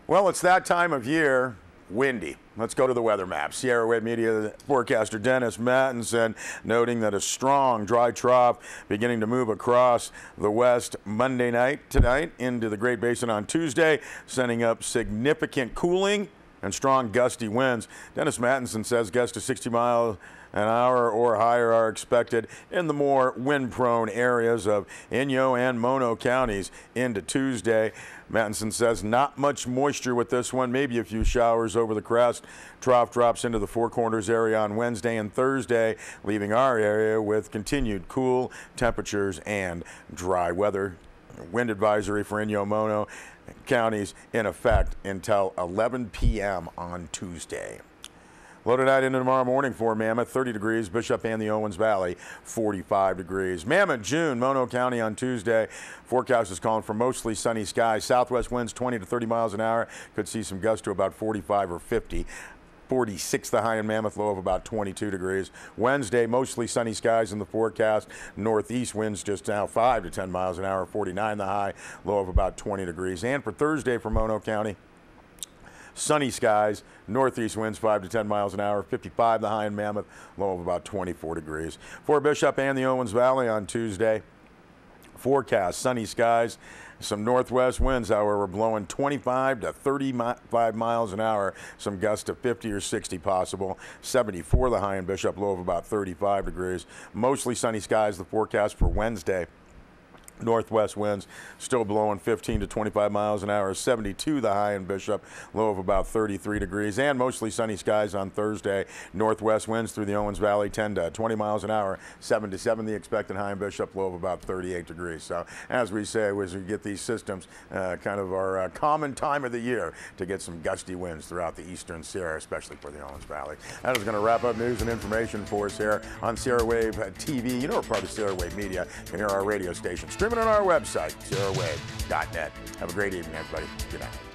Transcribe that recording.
Well, it's that time of year, windy. Let's go to the weather map. Sierra Wave Media forecaster Dennis Mattinson noting that a strong dry trough beginning to move across the west Monday night tonight into the Great Basin on Tuesday, sending up significant cooling and strong gusty winds. Dennis Mattinson says gusts to 60 miles an hour or higher are expected in the more wind-prone areas of Inyo and Mono counties into Tuesday. Mattinson says not much moisture with this one, maybe a few showers over the crest. Trough drops into the Four Corners area on Wednesday and Thursday, leaving our area with continued cool temperatures and dry weather. Wind advisory for Inyo Mono counties in effect until 11 p.m. on Tuesday. Low tonight into tomorrow morning for Mammoth, 30 degrees. Bishop and the Owens Valley, 45 degrees. Mammoth, June, Mono County on Tuesday. Forecast is calling for mostly sunny skies. Southwest winds 20 to 30 miles an hour. Could see some gusts to about 45 or 50. 46 the high in Mammoth, low of about 22 degrees. Wednesday, mostly sunny skies in the forecast. Northeast winds just now 5 to 10 miles an hour, 49 the high, low of about 20 degrees. And for Thursday for Mono County, sunny skies, northeast winds 5 to 10 miles an hour, 55 the high in Mammoth, low of about 24 degrees. For Bishop and the Owens Valley on Tuesday, forecast sunny skies, some northwest winds, however, blowing 25 to 35 miles an hour, some gusts of 50 or 60 possible. 74 the high in Bishop, low of about 35 degrees. Mostly sunny skies, the forecast for Wednesday. Northwest winds still blowing 15 to 25 miles an hour. 72 the high in Bishop, low of about 33 degrees. And mostly sunny skies on Thursday. Northwest winds through the Owens Valley 10 to 20 miles an hour. 77 the expected high in Bishop, low of about 38 degrees. So as we say, as we get these systems, kind of our common time of the year to get some gusty winds throughout the eastern Sierra, especially for the Owens Valley. That is going to wrap up news and information for us here on Sierra Wave TV. You know we're part of Sierra Wave Media. You can hear our radio station streaming on our website, sierrawave.net. Have a great evening, everybody. Good night.